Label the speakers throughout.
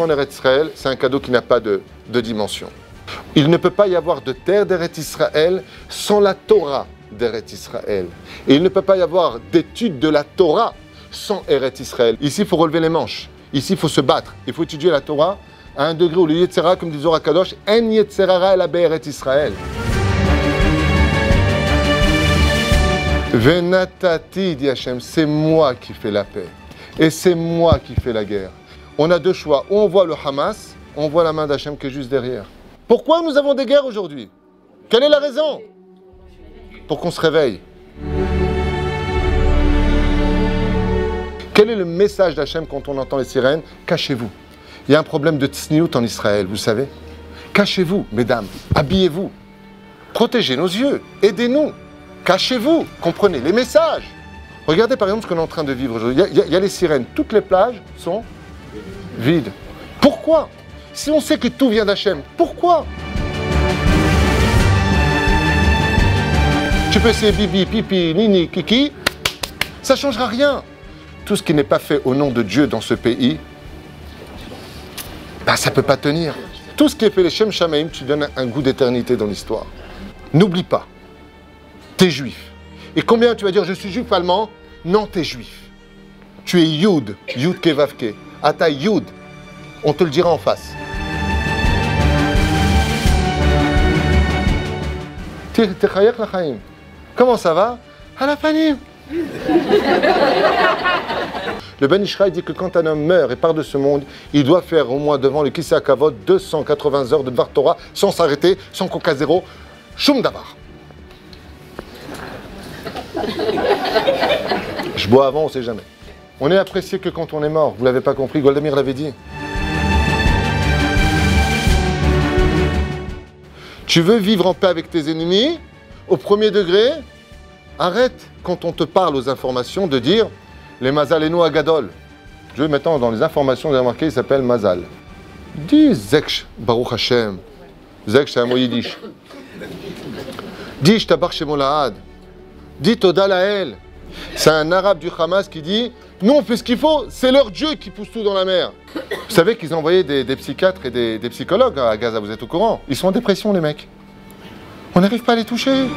Speaker 1: en Eretz Israël, c'est un cadeau qui n'a pas de dimension. Il ne peut pas y avoir de terre d'Eretz Israël sans la Torah d'Eretz Israël. Et il ne peut pas y avoir d'étude de la Torah sans Eretz Israël. Ici, il faut relever les manches. Ici, il faut se battre. Il faut étudier la Torah à un degré où le Yetzera, comme dit Zohar HaKadosh, En Yetzerara el Eretz Israël. Venatati, dit Hachem, c'est moi qui fais la paix. Et c'est moi qui fais la guerre. On a deux choix. Ou on voit le Hamas, on voit la main d'Hachem qui est juste derrière. Pourquoi nous avons des guerres aujourd'hui? Quelle est la raison? Pour qu'on se réveille. Quel est le message d'Hachem quand on entend les sirènes? Cachez-vous. Il y a un problème de tsniout en Israël, vous savez. Cachez-vous, mesdames. Habillez-vous. Protégez nos yeux. Aidez-nous. Cachez-vous. Comprenez les messages. Regardez par exemple ce qu'on est en train de vivre aujourd'hui. Il y a les sirènes. Toutes les plages sont vides. Pourquoi? Si on sait que tout vient d'Hachem, pourquoi? Tu peux essayer bibi, pipi, nini, kiki, ça ne changera rien. Tout ce qui n'est pas fait au nom de Dieu dans ce pays, ça ne peut pas tenir. Tout ce qui est fait les Shem Shamaim, tu donnes un goût d'éternité dans l'histoire. N'oublie pas, tu es juif. Et combien tu vas dire je suis juif allemand? Non, tu es juif. Tu es Yud, Yud Kevavke. Ata Yud. On te le dira en face. Comment ça va? À la panim. Le Ben Ishraï dit que quand un homme meurt et part de ce monde, il doit faire au moins devant le Kisei HaKavod 280 heures de Dvar Torah sans s'arrêter, sans coca zéro, Shum Davar. Je bois avant, on ne sait jamais. On est apprécié que quand on est mort. Vous ne l'avez pas compris, Goldamir l'avait dit. Tu veux vivre en paix avec tes ennemis, au premier degré, arrête quand on te parle aux informations de dire les Mazalenu Agadol. Dieu maintenant dans les informations, vous avez remarqué, il s'appelle Mazal. Dis Zeksh Baruch Hashem. Zeksh c'est un mot yiddish. Dis Shtabar Shemo Lahad. Dis Toda Lael. C'est un arabe du Hamas qui dit nous on fait ce qu'il faut, c'est leur Dieu qui pousse tout dans la mer. Vous savez qu'ils ont envoyé des psychiatres et des psychologues à Gaza, vous êtes au courant? Ils sont en dépression les mecs. On n'arrive pas à les toucher.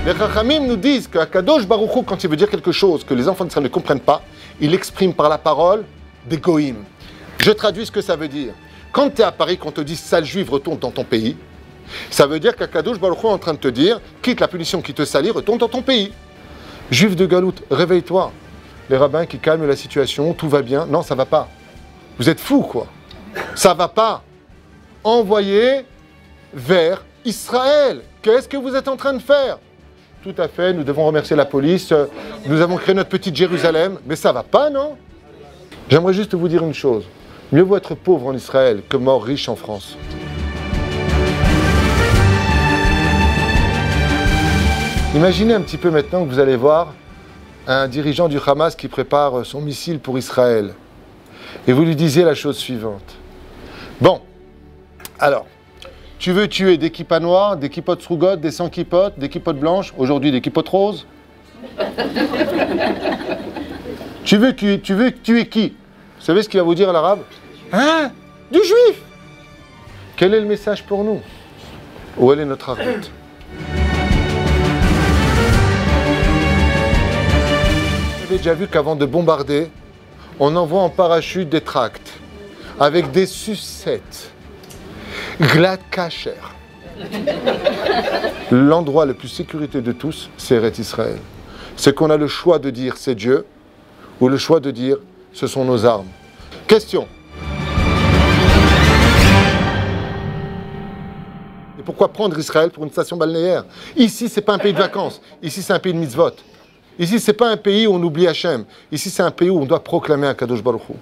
Speaker 1: Les Chachamim nous disent qu'Akadosh Baruch Hu, quand il veut dire quelque chose que les enfants d'Israël ne comprennent pas, il exprime par la parole des goïms. Je traduis ce que ça veut dire. Quand tu es à Paris, qu'on te dit sale juif, retourne dans ton pays, ça veut dire qu'Akadosh Baruch Hu est en train de te dire quitte la punition qui te salit, retourne dans ton pays. Juif de Galout, réveille-toi. Les rabbins qui calment la situation, tout va bien. Non, ça va pas. Vous êtes fous, quoi. Ça va pas. Envoyez vers Israël. Qu'est-ce que vous êtes en train de faire? Tout à fait, nous devons remercier la police. Nous avons créé notre petite Jérusalem. Mais ça va pas, non? J'aimerais juste vous dire une chose. Mieux vaut être pauvre en Israël que mort riche en France. Imaginez un petit peu maintenant que vous allez voir un dirigeant du Hamas qui prépare son missile pour Israël. Et vous lui disiez la chose suivante. Bon, alors, tu veux tuer des kippas noirs, des kippotes srougotes, des sans kippotes, des kippotes blanches, aujourd'hui des kippotes roses. Tu veux tuer qui? Vous savez ce qu'il va vous dire à l'arabe? Hein? Du juif! Quel est le message pour nous? Où est notre route? Vous avez déjà vu qu'avant de bombarder, on envoie en parachute des tracts avec des sucettes. Glad Kacher. L'endroit le plus sécurité de tous, c'est Eretz Israël. C'est qu'on a le choix de dire c'est Dieu ou le choix de dire ce sont nos armes. Question. Et pourquoi prendre Israël pour une station balnéaire? Ici, c'est pas un pays de vacances. Ici, c'est un pays de mitzvot. Ici, c'est pas un pays où on oublie Hachem. Ici, c'est un pays où on doit proclamer un Kadosh Baruch Hu.